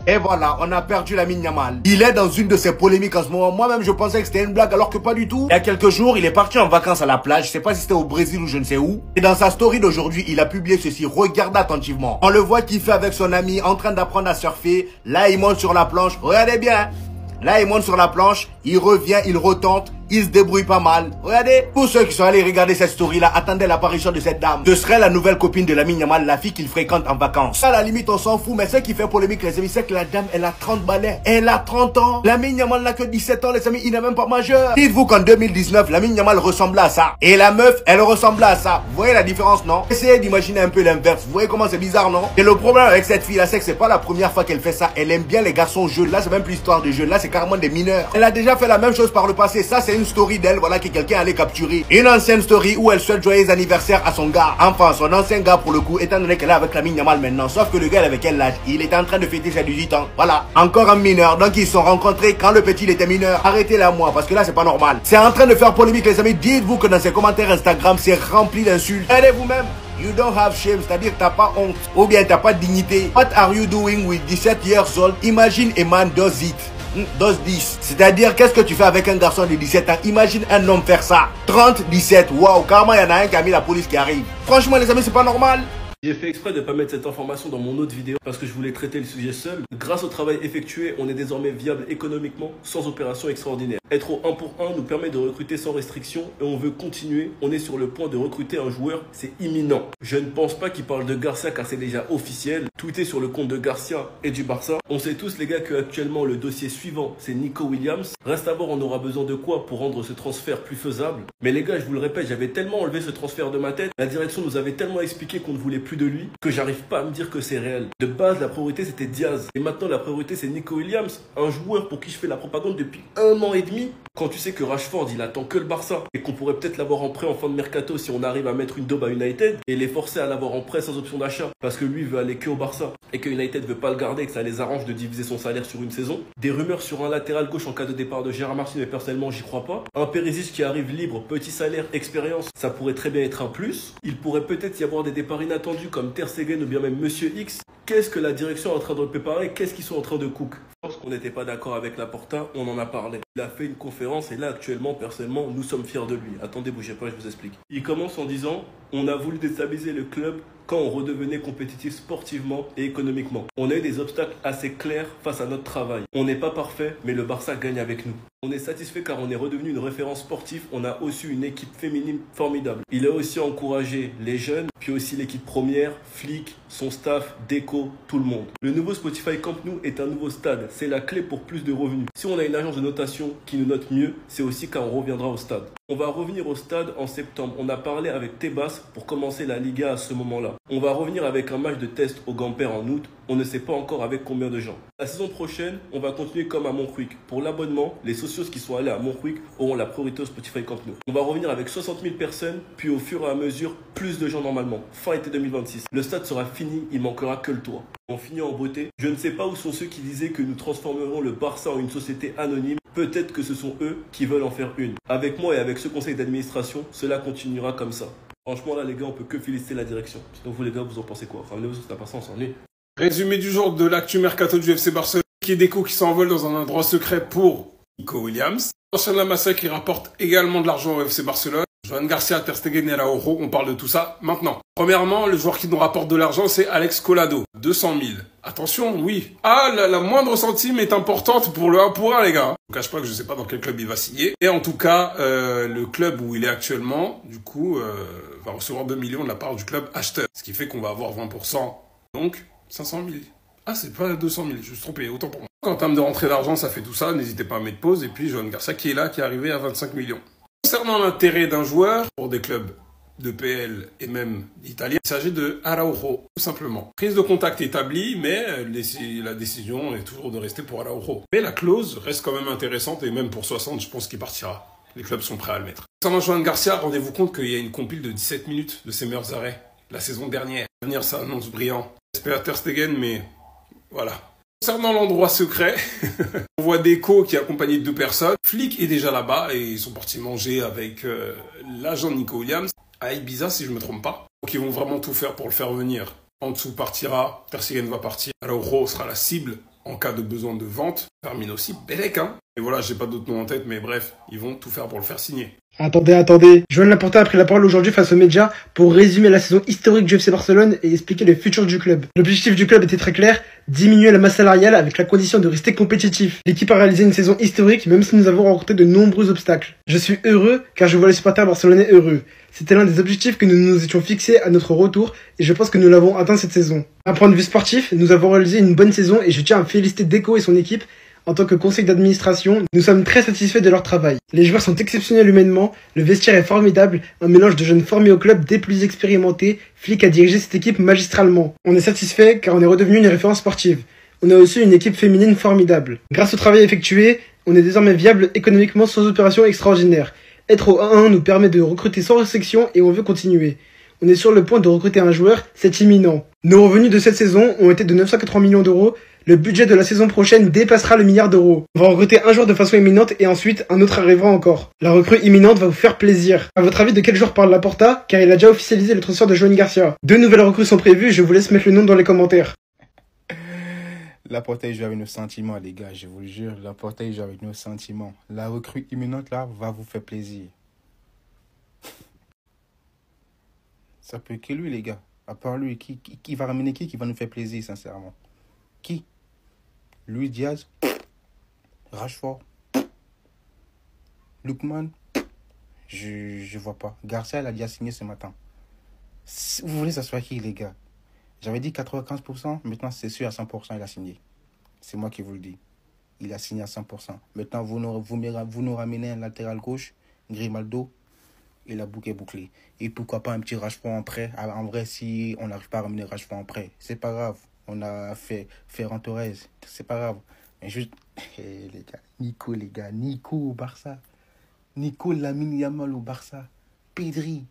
Et voilà, on a perdu Lamine Yamal. Il est dans une de ces polémiques en ce moment. Moi-même, je pensais que c'était une blague alors que pas du tout. Il y a quelques jours, il est parti en vacances à la plage. Je sais pas si c'était au Brésil ou je ne sais où. Et dans sa story d'aujourd'hui, il a publié ceci. Regardez attentivement. On le voit kiffer avec son ami, en train d'apprendre à surfer. Là, il monte sur la planche. Regardez bien. Là, il monte sur la planche, il revient, il retente, il se débrouille pas mal. Regardez, tous ceux qui sont allés regarder cette story-là, attendaient l'apparition de cette dame. Ce serait la nouvelle copine de Lamine Yamal, la fille qu'il fréquente en vacances. À la limite, on s'en fout, mais ce qui fait polémique, les amis, c'est que la dame, elle a 30 balais. Elle a 30 ans. Lamine Yamal n'a que 17 ans, les amis, il n'est même pas majeur. Dites-vous qu'en 2019, Lamine Yamal ressemblait à ça. Et la meuf, elle ressemblait à ça. Vous voyez la différence, non? Essayez d'imaginer un peu l'inverse. Vous voyez comment c'est bizarre, non? Et le problème avec cette fille-là, c'est que c'est pas la première fois qu'elle fait ça. Elle aime bien les garçons jeunes. Là, c'est même plus histoire de jeunes. Là, c'est carrément des mineurs. Elle a déjà fait la même chose par le passé. Ça, c'est une story d'elle, voilà, que quelqu'un allait capturer. Une ancienne story où elle souhaite joyeux anniversaire à son gars. Enfin, son ancien gars, pour le coup, étant donné qu'elle est avec Lamine Yamal maintenant. Sauf que le gars, avec quel âge? Il était en train de fêter ses 18 ans. Voilà. Encore un mineur. Donc, ils se sont rencontrés quand le petit, il était mineur. Arrêtez-la, moi, parce que là, c'est pas normal. C'est en train de faire polémique, les amis. Dites-vous que dans ses commentaires Instagram, c'est rempli d'insultes. Allez vous-même. You don't have shame, c'est-à-dire que t'as pas honte. Ou bien t'as pas de dignité. What are you doing with 17 years old? Imagine a man does it. Does this. C'est-à-dire, qu'est-ce que tu fais avec un garçon de 17 ans? Imagine un homme faire ça. 30, 17. Waouh, carrément, il y en a un qui a mis la police qui arrive. Franchement, les amis, c'est pas normal. J'ai fait exprès de ne pas mettre cette information dans mon autre vidéo parce que je voulais traiter le sujet seul. Grâce au travail effectué, on est désormais viable économiquement sans opération extraordinaire. Être au 1 pour 1 nous permet de recruter sans restriction et on veut continuer. On est sur le point de recruter un joueur, c'est imminent. Je ne pense pas qu'il parle de Garcia car c'est déjà officiel. Tout est sur le compte de Garcia et du Barça. On sait tous les gars que actuellement le dossier suivant c'est Nico Williams. Reste à voir on aura besoin de quoi pour rendre ce transfert plus faisable. Mais les gars, je vous le répète, j'avais tellement enlevé ce transfert de ma tête. La direction nous avait tellement expliqué qu'on ne voulait plus de lui que j'arrive pas à me dire que c'est réel. De base, la priorité c'était Diaz. Et maintenant, la priorité c'est Nico Williams, un joueur pour qui je fais la propagande depuis 1 an et demi. Quand tu sais que Rashford, il attend que le Barça et qu'on pourrait peut-être l'avoir en prêt en fin de mercato si on arrive à mettre une daube à United et les forcer à l'avoir en prêt sans option d'achat parce que lui veut aller que au Barça et que United veut pas le garder et que ça les arrange de diviser son salaire sur une saison. Des rumeurs sur un latéral gauche en cas de départ de Gérard Martin, mais personnellement, j'y crois pas. Un Perisic qui arrive libre, petit salaire, expérience, ça pourrait très bien être un plus. Il pourrait peut-être y avoir des départs inattendus comme Ter Stegen ou bien même Monsieur X. Qu'est-ce que la direction est en train de préparer? Qu'est-ce qu'ils sont en train de cook? Je pense qu'on n'était pas d'accord avec Laporta, on en a parlé. Il a fait une conférence et là actuellement, personnellement, nous sommes fiers de lui. Attendez, bougez pas, je vous explique. Il commence en disant, on a voulu déstabiliser le club quand on redevenait compétitif sportivement et économiquement. On a eu des obstacles assez clairs face à notre travail. On n'est pas parfait, mais le Barça gagne avec nous. On est satisfait car on est redevenu une référence sportive. On a aussi une équipe féminine formidable. Il a aussi encouragé les jeunes, puis aussi l'équipe première, Flick, son staff, Déco, tout le monde. Le nouveau Spotify Camp Nou est un nouveau stade. C'est la clé pour plus de revenus. Si on a une agence de notation qui nous note mieux, c'est aussi quand on reviendra au stade. On va revenir au stade en septembre. On a parlé avec Tebas pour commencer la Liga à ce moment-là. On va revenir avec un match de test au Gamper en août. On ne sait pas encore avec combien de gens. La saison prochaine, on va continuer comme à Montjuic. Pour l'abonnement, les socios qui sont allés à Montjuic auront la priorité au Spotify Camp Nou. On va revenir avec 60 000 personnes, puis au fur et à mesure, plus de gens normalement. Fin été 2026. Le stade sera fini, il manquera que le toit. On finit en beauté. Je ne sais pas où sont ceux qui disaient que nous transformerons le Barça en une société anonyme. Peut-être que ce sont eux qui veulent en faire une. Avec moi et avec ce conseil d'administration, cela continuera comme ça. Franchement là les gars, on peut que féliciter la direction. Donc vous les gars, vous en pensez quoi? Ramenez-vous sur ta personne, on s'ennuie. Résumé du jour de l'actu mercato du FC Barcelone, qui est Déco qui s'envole dans un endroit secret pour Nico Williams. Ancien Lamassa qui rapporte également de l'argent au FC Barcelone. Joan Garcia, Ter Stegen et Araujo, on parle de tout ça maintenant. Premièrement, le joueur qui nous rapporte de l'argent, c'est Alex Collado, 200 000. Attention, oui. Ah, la moindre centime est importante pour le 1 pour 1, les gars. Je ne cache pas que je ne sais pas dans quel club il va signer. Et en tout cas, le club où il est actuellement, du coup, va recevoir 2 millions de la part du club acheteur. Ce qui fait qu'on va avoir 20%. Donc, 500 000. Ah, c'est pas 200 000, je me suis trompé, autant pour moi. En termes de rentrée d'argent, ça fait tout ça. N'hésitez pas à mettre pause. Et puis, Joan Garcia qui est là, qui est arrivé à 25 millions. Concernant l'intérêt d'un joueur pour des clubs de PL et même d'Italien, il s'agit de Araujo, tout simplement. Prise de contact établie, mais la décision est toujours de rester pour Araujo. Mais la clause reste quand même intéressante et même pour 60, je pense qu'il partira. Les clubs sont prêts à le mettre. Concernant Joan Garcia, rendez-vous compte qu'il y a une compile de 17 minutes de ses meilleurs arrêts la saison dernière. L'avenir, ça annonce brillant. J'espère Ter Stegen, mais voilà. Concernant l'endroit secret, on voit Déco qui est accompagné de 2 personnes. Flick est déjà là-bas et ils sont partis manger avec l'agent de Nico Williams à Ibiza si je ne me trompe pas. Donc ils vont vraiment tout faire pour le faire venir. En dessous partira, Ter Stegen va partir, Araujo sera la cible en cas de besoin de vente. Fermin aussi, Belek, hein. Et voilà, j'ai pas d'autres noms en tête, mais bref, ils vont tout faire pour le faire signer. Attendez. Joan Laporta a pris la parole aujourd'hui face aux médias pour résumer la saison historique du FC Barcelone et expliquer le futur du club. L'objectif du club était très clair, diminuer la masse salariale avec la condition de rester compétitif. L'équipe a réalisé une saison historique même si nous avons rencontré de nombreux obstacles. Je suis heureux car je vois les supporters barcelonais heureux. C'était l'un des objectifs que nous nous étions fixés à notre retour et je pense que nous l'avons atteint cette saison. D'un point de vue sportif, nous avons réalisé une bonne saison et je tiens à féliciter Deco et son équipe. En tant que conseil d'administration, nous sommes très satisfaits de leur travail. Les joueurs sont exceptionnels humainement, le vestiaire est formidable, un mélange de jeunes formés au club des plus expérimentés, Flick a dirigé cette équipe magistralement. On est satisfait car on est redevenu une référence sportive. On a aussi une équipe féminine formidable. Grâce au travail effectué, on est désormais viable économiquement sans opération extraordinaire. Être au 1-1 nous permet de recruter sans restriction et on veut continuer. On est sur le point de recruter un joueur, c'est imminent. Nos revenus de cette saison ont été de 980 millions d'euros. Le budget de la saison prochaine dépassera le milliard d'euros. On va recruter un joueur de façon imminente et ensuite un autre arrivera encore. La recrue imminente va vous faire plaisir. À votre avis, de quel joueur parle Laporta? Car il a déjà officialisé le transfert de Joan Garcia. 2 nouvelles recrues sont prévues, je vous laisse mettre le nom dans les commentaires. Laporta, il joue avec nos sentiments, les gars, je vous le jure. Laporta, il joue avec nos sentiments. La recrue imminente, là, va vous faire plaisir. Ça peut que lui, les gars. À part lui, qui va ramener qui va nous faire plaisir, sincèrement? Qui? Luis Diaz, Rashford, Lookman, je vois pas. Garcia, il a déjà signé ce matin. Vous voulez ça soit qui, les gars? J'avais dit 95%, maintenant c'est sûr à 100%, il a signé. C'est moi qui vous le dis. Il a signé à 100%. Maintenant, vous nous ramenez un latéral gauche, Grimaldo, et la boucle est bouclée. Et pourquoi pas un petit Rashford en prêt? En vrai, si on n'arrive pas à ramener Rashford en prêt, c'est pas grave. On a fait Ferran Torres, c'est pas grave. Mais juste, les gars, Nico au Barça. Nico Lamine Yamal au Barça. Pedri,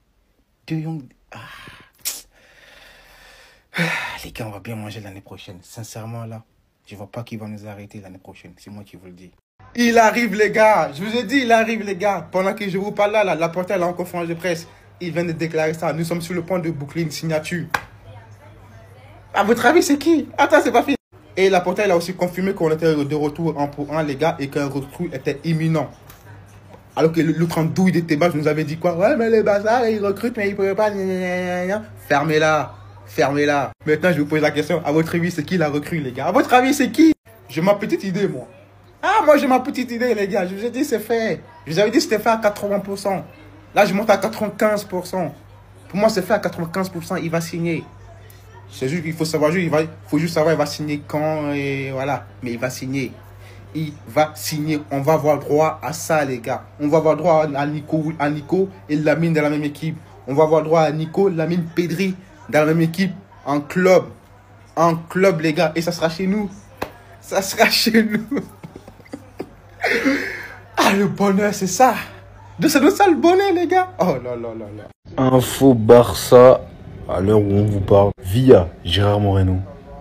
De Jong. Les gars, on va bien manger l'année prochaine. Sincèrement, là, je vois pas qui va nous arrêter l'année prochaine. C'est moi qui vous le dis. Il arrive, les gars. Je vous ai dit, il arrive, les gars. Pendant que je vous parle là, Laporta est en conférence de presse. Il vient de déclarer ça. Nous sommes sur le point de boucler une signature. À votre avis, c'est qui? Attends, c'est pas fini. Et Laporta, il a aussi confirmé qu'on était de retour 1 pour 1, les gars, et qu'un recrue était imminent. Alors que l'autre andouille de Tebas nous avait dit quoi? Ouais, mais les bazars, ils recrutent, mais ils ne peuvent pas. Fermez-la. Maintenant, je vous pose la question. À votre avis, c'est qui la recrue, les gars? À votre avis, c'est qui? J'ai ma petite idée, moi. Moi, j'ai ma petite idée, les gars. Je vous ai dit, c'est fait. Je vous avais dit, c'était fait à 80%. Là, je monte à 95%. Pour moi, c'est fait à 95%. Il va signer. C'est juste qu'il faut savoir, il faut juste savoir, il va signer quand, et voilà. Mais il va signer. Il va signer. On va avoir droit à ça, les gars. On va avoir droit à Nico et Lamine dans la même équipe. On va avoir droit à Nico, Lamine, Pedri dans la même équipe. En club. En club, les gars. Et ça sera chez nous. Ça sera chez nous. Le bonheur, c'est ça. C'est ça le bonheur, les gars. Oh là là là là. Info Barça. À l'heure où on vous parle, via Gérard Moreno,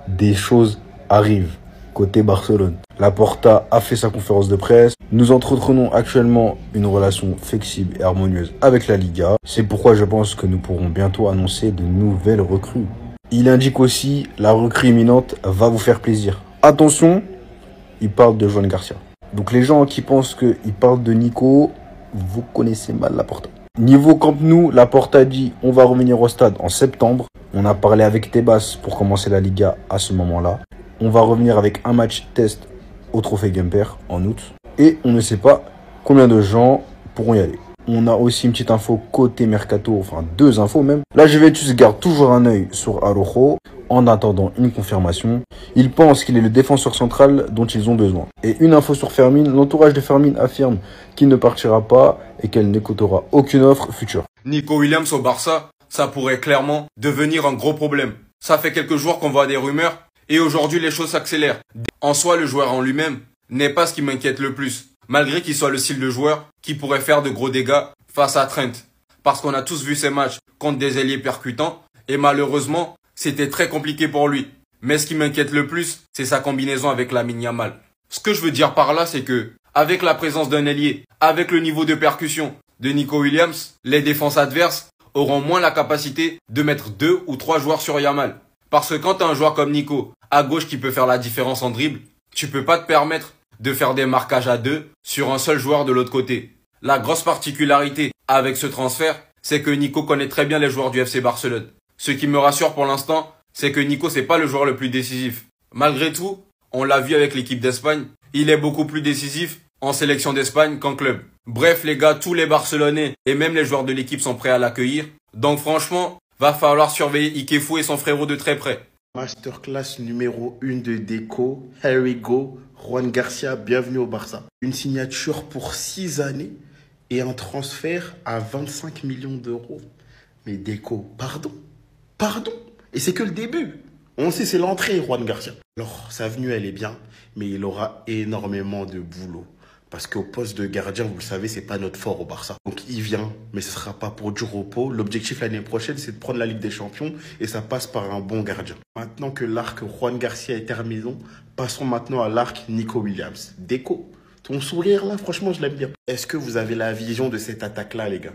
des choses arrivent côté Barcelone. Laporta a fait sa conférence de presse. Nous entretenons actuellement une relation flexible et harmonieuse avec la Liga. C'est pourquoi je pense que nous pourrons bientôt annoncer de nouvelles recrues. Il indique aussi la recrue imminente va vous faire plaisir. Attention, il parle de Joan Garcia. Donc les gens qui pensent qu'il parle de Nico, vous connaissez mal Laporta. Niveau Camp Nou, Laporta dit on va revenir au stade en septembre. On a parlé avec Tebas pour commencer la Liga à ce moment-là. On va revenir avec un match test au Trophée Gemper en août. Et on ne sait pas combien de gens pourront y aller. On a aussi une petite info côté Mercato, enfin 2 infos même. La Juventus garde toujours un œil sur Araujo en attendant une confirmation. Ils pensent qu'il est le défenseur central dont ils ont besoin. Et une info sur Fermin, l'entourage de Fermin affirme qu'il ne partira pas et qu'elle n'écoutera aucune offre future. Nico Williams au Barça, ça pourrait clairement devenir un gros problème. Ça fait quelques jours qu'on voit des rumeurs et aujourd'hui les choses s'accélèrent. En soi, le joueur en lui-même n'est pas ce qui m'inquiète le plus, malgré qu'il soit le style de joueur qui pourrait faire de gros dégâts face à Trent. Parce qu'on a tous vu ces matchs contre des ailiers percutants et malheureusement, c'était très compliqué pour lui. Mais ce qui m'inquiète le plus, c'est sa combinaison avec Lamine Yamal. Ce que je veux dire par là, c'est que, avec la présence d'un ailier, avec le niveau de percussion de Nico Williams, les défenses adverses auront moins la capacité de mettre 2 ou 3 joueurs sur Yamal. Parce que quand tu as un joueur comme Nico, à gauche qui peut faire la différence en dribble, Tu peux pas te permettre de faire des marquages à deux sur un seul joueur de l'autre côté. La grosse particularité avec ce transfert, c'est que Nico connaît très bien les joueurs du FC Barcelone. Ce qui me rassure pour l'instant, c'est que Nico c'est pas le joueur le plus décisif. Malgré tout, on l'a vu avec l'équipe d'Espagne, il est beaucoup plus décisif en sélection d'Espagne qu'en club. Bref les gars, tous les Barcelonais et même les joueurs de l'équipe sont prêts à l'accueillir. Donc franchement, va falloir surveiller Ikefou et son frérot de très près. Masterclass numéro 1 de Deco, here we go, Juan Garcia, bienvenue au Barça. Une signature pour 6 années et un transfert à 25 millions d'euros. Mais Deco, pardon. Et c'est que le début. On sait, c'est l'entrée, Juan Garcia. Alors, sa venue, elle est bien, mais il aura énormément de boulot. Parce qu'au poste de gardien, vous le savez, c'est pas notre fort au Barça. Donc il vient, mais ce sera pas pour du repos. L'objectif l'année prochaine, c'est de prendre la Ligue des Champions et ça passe par un bon gardien. Maintenant que l'arc Juan Garcia est terminé, passons maintenant à l'arc Nico Williams. Deco, ton sourire là, franchement, je l'aime bien. Est-ce que vous avez la vision de cette attaque-là, les gars?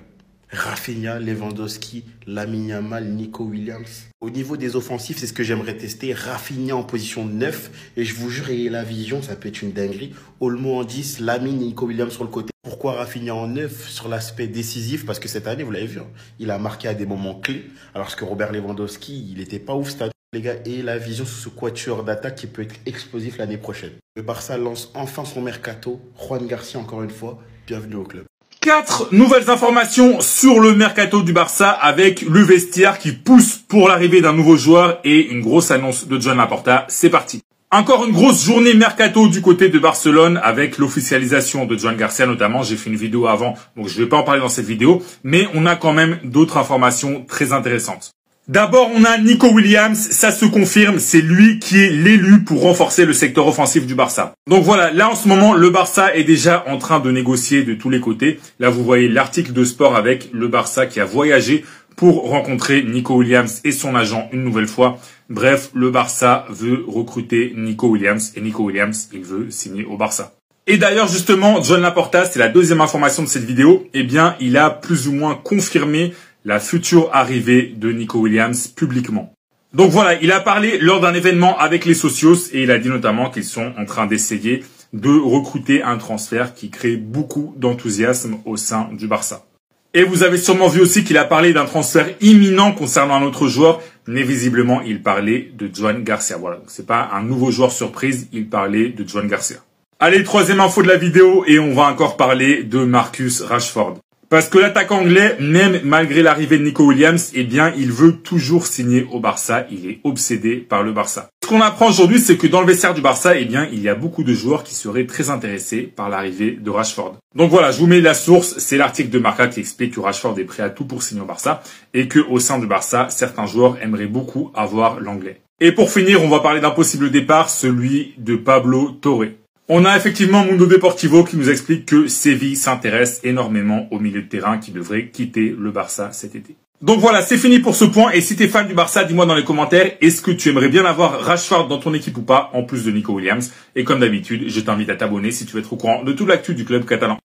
Rafinha, Lewandowski, Lamine Yamal, Nico Williams. Au niveau des offensifs, c'est ce que j'aimerais tester. Rafinha en position 9. Et je vous jure, et la vision, ça peut être une dinguerie. Olmo en 10, Lamine et Nico Williams sur le côté. Pourquoi Rafinha en 9 sur l'aspect décisif? Parce que cette année, vous l'avez vu, hein, il a marqué à des moments clés. Alors que Robert Lewandowski, il n'était pas ouf cette année. Les gars, et la vision sur ce quatuor d'attaque qui peut être explosif l'année prochaine. Le Barça lance enfin son mercato. Juan Garcia, encore une fois, bienvenue au club. 4 nouvelles informations sur le mercato du Barça avec le vestiaire qui pousse pour l'arrivée d'un nouveau joueur et une grosse annonce de Joan Laporta. C'est parti. Encore une grosse journée mercato du côté de Barcelone avec l'officialisation de Joan Garcia notamment. J'ai fait une vidéo avant, donc je ne vais pas en parler dans cette vidéo, mais on a quand même d'autres informations très intéressantes. D'abord, on a Nico Williams, ça se confirme, c'est lui qui est l'élu pour renforcer le secteur offensif du Barça. Donc voilà, là en ce moment, le Barça est déjà en train de négocier de tous les côtés. Là, vous voyez l'article de sport avec le Barça qui a voyagé pour rencontrer Nico Williams et son agent une nouvelle fois. Bref, le Barça veut recruter Nico Williams et Nico Williams, il veut signer au Barça. Et d'ailleurs, justement, Joan Laporta, c'est la deuxième information de cette vidéo, eh bien, il a plus ou moins confirmé la future arrivée de Nico Williams publiquement. Donc voilà, il a parlé lors d'un événement avec les socios et il a dit notamment qu'ils sont en train d'essayer de recruter un transfert qui crée beaucoup d'enthousiasme au sein du Barça. Et vous avez sûrement vu aussi qu'il a parlé d'un transfert imminent concernant un autre joueur, mais visiblement il parlait de Joan Garcia. Voilà, donc c'est pas un nouveau joueur surprise, il parlait de Joan Garcia. Allez, troisième info de la vidéo et on va encore parler de Marcus Rashford. Parce que l'attaquant anglais, même malgré l'arrivée de Nico Williams, eh bien, il veut toujours signer au Barça. Il est obsédé par le Barça. Ce qu'on apprend aujourd'hui, c'est que dans le vestiaire du Barça, eh bien, il y a beaucoup de joueurs qui seraient très intéressés par l'arrivée de Rashford. Donc voilà, je vous mets la source. C'est l'article de Marca qui explique que Rashford est prêt à tout pour signer au Barça et que au sein du Barça, certains joueurs aimeraient beaucoup avoir l'anglais. Et pour finir, on va parler d'un possible départ, celui de Pablo Torre. On a effectivement Mundo Deportivo qui nous explique que Séville s'intéresse énormément au milieu de terrain qui devrait quitter le Barça cet été. Donc voilà, c'est fini pour ce point. Et si t'es fan du Barça, dis-moi dans les commentaires, est-ce que tu aimerais bien avoir Rashford dans ton équipe ou pas, en plus de Nico Williams? Et comme d'habitude, je t'invite à t'abonner si tu veux être au courant de toute l'actu du club catalan.